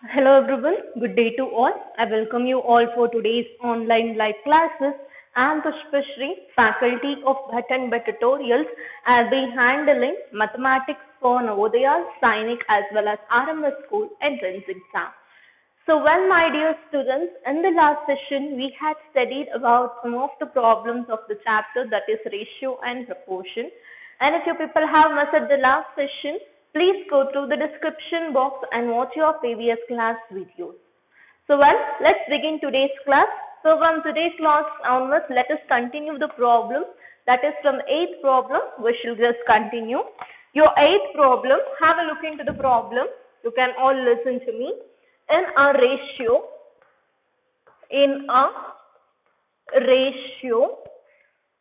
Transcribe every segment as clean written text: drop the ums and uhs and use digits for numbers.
Hello everyone, good day to all. I welcome you all for today's online live classes. I am Pushpashri, faculty of Bhatt and Bhatt Tutorials. I'll be handling mathematics for Navodaya, Sainik as well as RMS School entrance exam. So well my dear students, in the last session we had studied about some of the problems of the chapter, that is ratio and proportion. And if you people have missed the last session, please go through the description box and watch your previous class videos. So well, let's begin today's class. So from today's class onwards, let us continue the problem. That is from 8th problem, we shall just continue. Your 8th problem, have a look into the problem. You can all listen to me. In a ratio,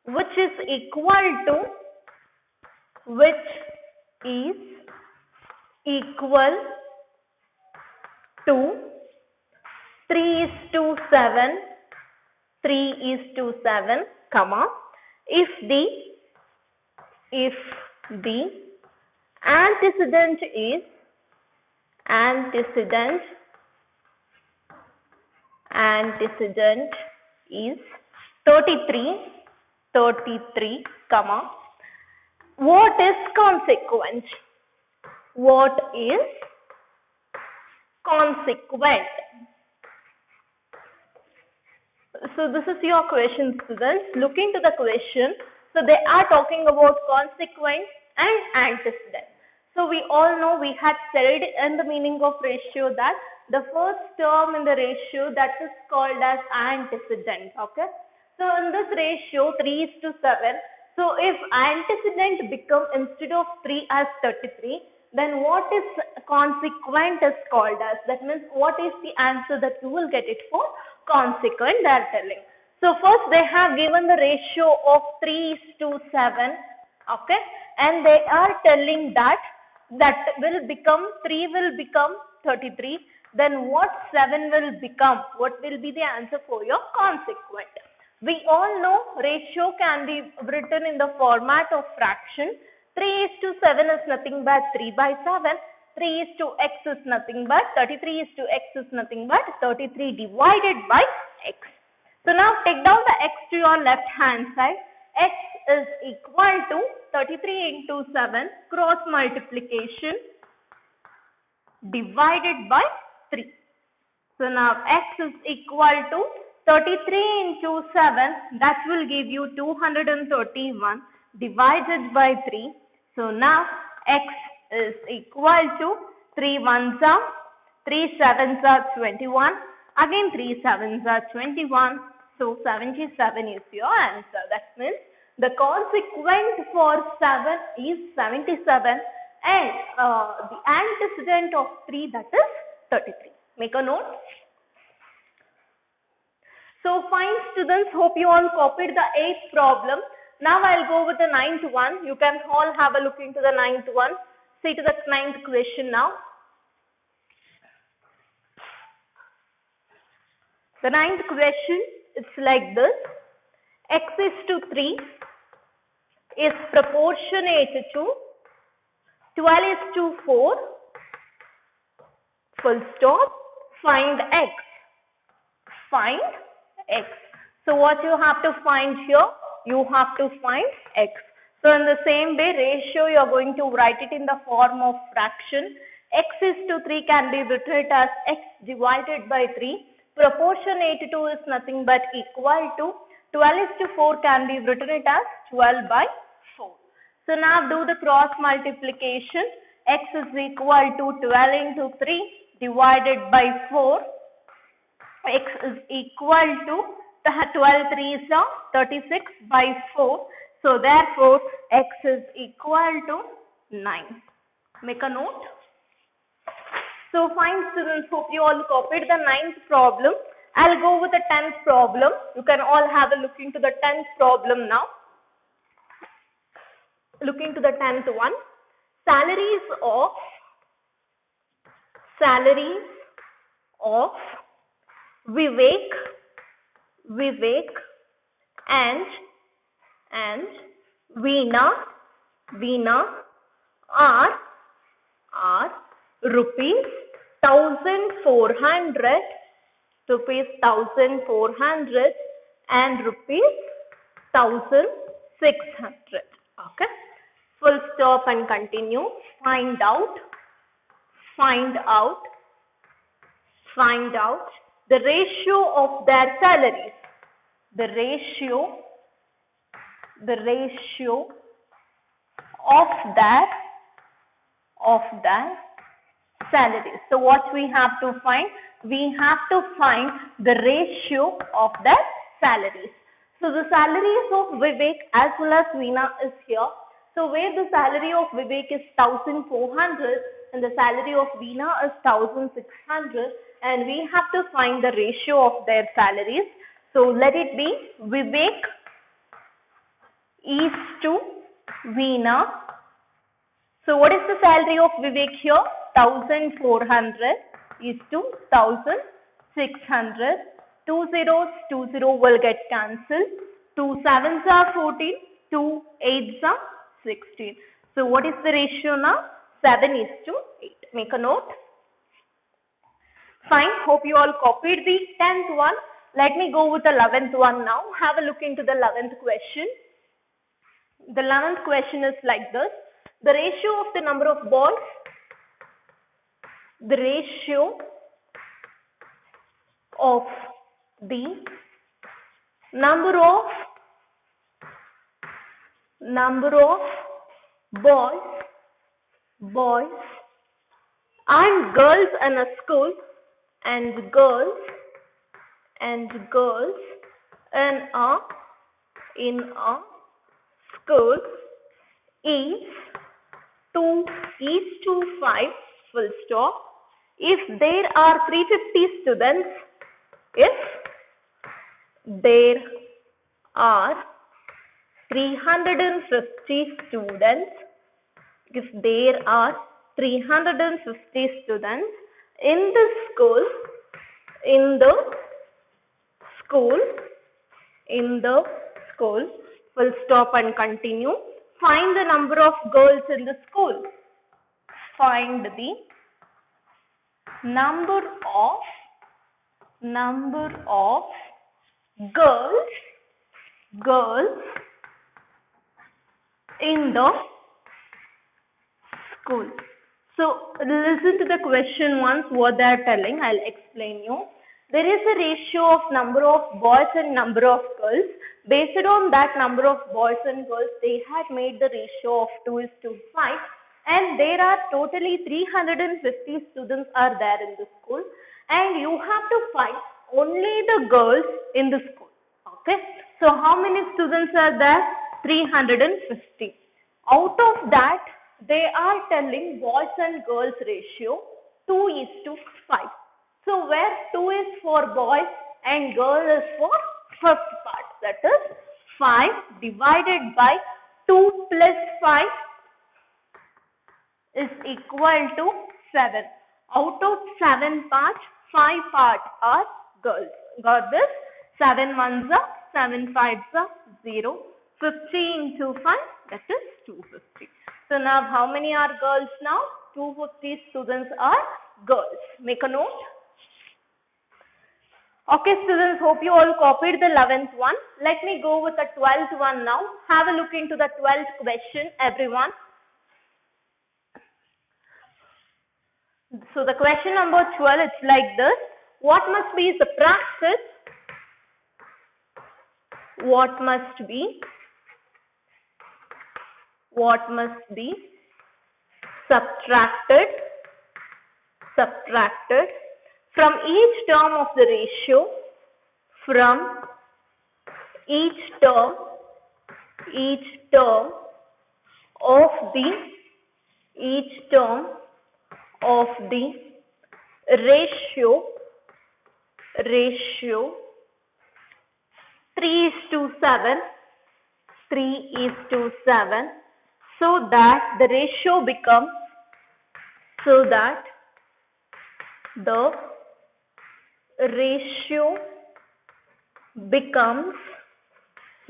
which is equal to, which is equal to 3 is to 7, 3 is to 7, comma, if the antecedent is 33, comma, what is consequent? What is consequent? So this is your question, students. Look into the question. So they are talking about consequent and antecedent. So we all know, we had studied in the meaning of ratio that the first term in the ratio, that is called as antecedent. Okay. So in this ratio 3 is to 7. So if antecedent become instead of 3 as 33, then what is consequent is called as. That means what is the answer that you will get it for? Consequent, they are telling. So first they have given the ratio of 3 is to 7. Okay. And they are telling that will become 3 will become 33. Then what 7 will become? What will be the answer for your consequent? We all know ratio can be written in the format of fraction. 3 is to 7 is nothing but 3 by 7. 3 is to x is nothing but 33 is to x is nothing but 33 divided by x. So now take down the x to your left hand side. X is equal to 33 into 7 cross multiplication divided by 3. So now x is equal to 33 into 7, that will give you 231 divided by 3. So now x is equal to 3 ones are 3 sevens are 21, again 3 sevens are 21. So 77 is your answer. That means the consequent for 7 is 77 and the antecedent of 3, that is 33. Make a note. So fine students, hope you all copied the 8th problem. Now I'll go with the 9th one. You can all have a look into the 9th one. See to the 9th question now. The 9th question, it's like this. X is to 3 is proportionate to 12 is to 4, full stop, find x. Find x. So what you have to find here? You have to find x. So in the same way, ratio, you are going to write it in the form of fraction. X is to 3 can be written as x divided by 3. Proportionate to is nothing but equal to 12 is to 4 can be written it as 12 by 4. So now do the cross multiplication. X is equal to 12 into 3 divided by 4. X is equal to 12 3s are 36 by 4. So therefore x is equal to 9. Make a note. So fine students, hope you all copied the 9th problem. I'll go with the 10th problem. You can all have a look into the 10th problem now. Look into the 10th one. Salaries of Vivek and Veena are rupees 1,400, rupees 1,400 and rupees 1,600. Okay. Full stop and continue. Find out the ratio of their salaries. The ratio of their salaries. So what we have to find? We have to find the ratio of their salaries. So the salaries of Vivek as well as Veena is here. So where the salary of Vivek is 1,400 and the salary of Veena is 1,600, and we have to find the ratio of their salaries. So let it be Vivek is to Veena. So what is the salary of Vivek here? 1,400 is to 1,600. 2 zeros, 2 0 will get cancelled. 2 sevens are 14, 2 8s are 16. So what is the ratio now? 7 is to 8. Make a note. Fine. Hope you all copied the 10th one. Let me go with the 11th one now. Have a look into the 11th question. The 11th question is like this. The ratio of the number of boys, the ratio of the number of boys and girls in a school and girls in a school is 2:5, full stop. If there are 350 students, if there are 350 students, if there are 350 students in the school, full stop and continue. Find the number of girls in the school. Find the number of girls in the school. So listen to the question once what they are telling. I'll explain you. There is a ratio of number of boys and number of girls. Based on that number of boys and girls, they had made the ratio of 2:5, and there are totally 350 students are there in the school, and you have to find only the girls in the school. Okay. So how many students are there? 350. Out of that, they are telling boys and girls ratio 2:5. So where 2 is for boys and girl is for first part, that is 5 divided by 2 plus 5 is equal to 7. Out of 7 parts, 5 parts are girls. Got this? 7 ones are 7 fives are 0. 50 into 5, that is 250. So now how many are girls now? 250 students are girls. Make a note. Okay students, hope you all copied the 11th one. Let me go with the 12th one now. Have a look into the 12th question, everyone. So the question number 12, it's like this. What must be subtracted? What must be subtracted from each term of the ratio, from each term of the ratio 3:7, so that the ratio becomes, so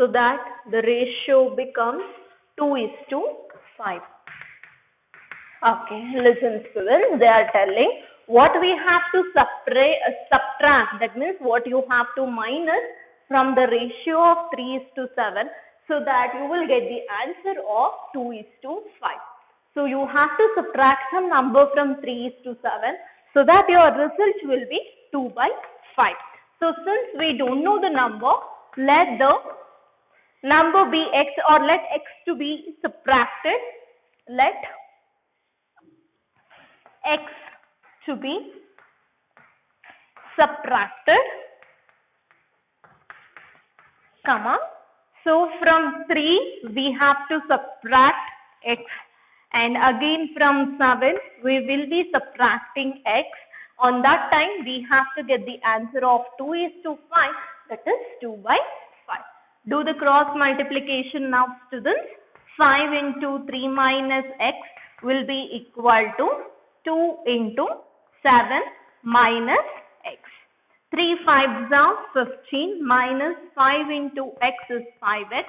that the ratio becomes 2:5. Okay, listen students, they are telling what we have to subtract, that means what you have to minus from the ratio of 3:7, so that you will get the answer of 2:5. So you have to subtract some number from 3:7, so that your result will be 2/5. So since we don't know the number, let the number be x, or let x to be subtracted. Let x to be subtracted, comma. So from 3 we have to subtract x, and again from 7 we will be subtracting x. On that time we have to get the answer of 2:5, that is 2/5. Do the cross multiplication now, students. 5 into 3 minus x will be equal to 2 into 7 minus x. 3 5s are 15 minus 5 into x is 5x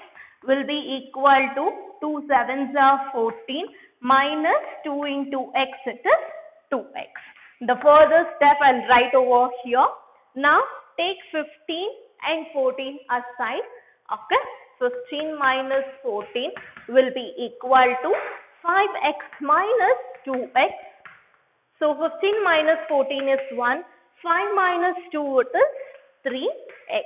will be equal to 2 7s are 14 minus 2 into x, it is 2x. The further step I'll write over here. Now take 15 and 14 aside. Okay. 15 minus 14 will be equal to 5x minus 2x. So 15 minus 14 is 1. 5 minus 2 it is 3x.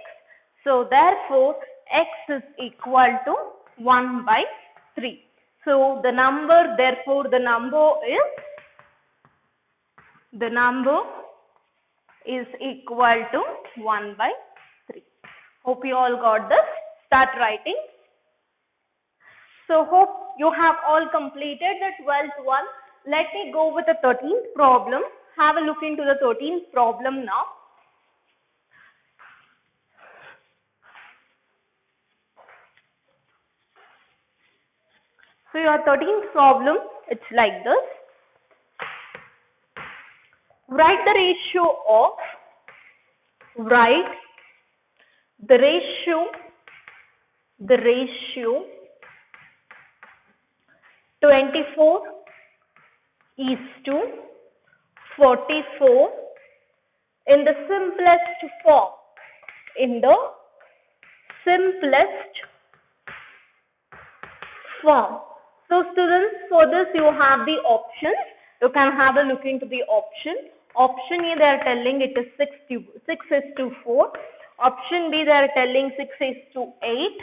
So therefore x is equal to 1/3. So the number, therefore the number is equal to 1/3. Hope you all got this. Start writing. So hope you have all completed the 12th one. Let me go with the 13th problem. Have a look into the 13th problem now. So your 13th problem, it's like this. Write the ratio 24:44 in the simplest form. So students, for this you have the options. You can have a look into the option. Option A, they are telling it is 6:4. Option B, they are telling 6:8.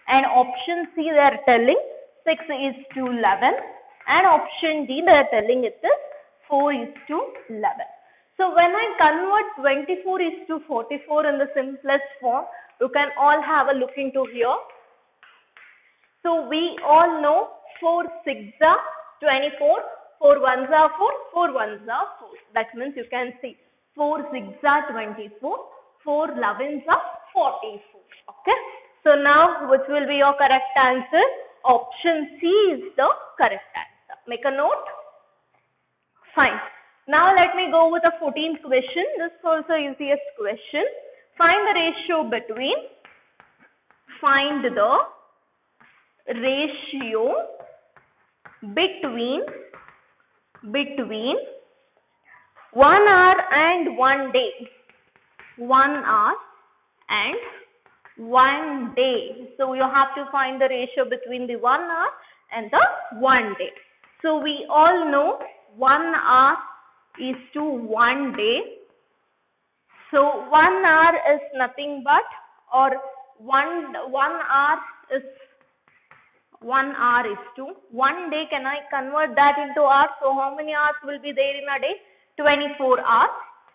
And option C, they are telling 6:11. And option D, they are telling it is 4:11. So when I convert 24:44 in the simplest form, you can all have a look into here. So we all know 4 6s are 24, 4 1s are 4, 4 1s are 4. That means you can see 4 6s are 24, 4 11s are 44. Okay. So now which will be your correct answer? Option C is the correct answer. Make a note. Fine. Now let me go with the 14th question. This is also easiest question. Find the ratio between 1 hour and 1 day. 1 hour and 1 day. So you have to find the ratio between the 1 hour and the 1 day. So we all know 1 hour is to 1 day. So 1 hour is nothing but, or 1 hour is 1 hour is to 1 day. Can I convert that into hours? So how many hours will be there in a day? 24 hours.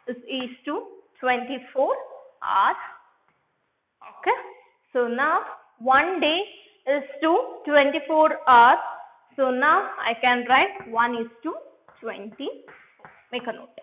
This is to 24 hours. Okay. So now 1 day is to 24 hours. So now I can write 1:20. Make a note.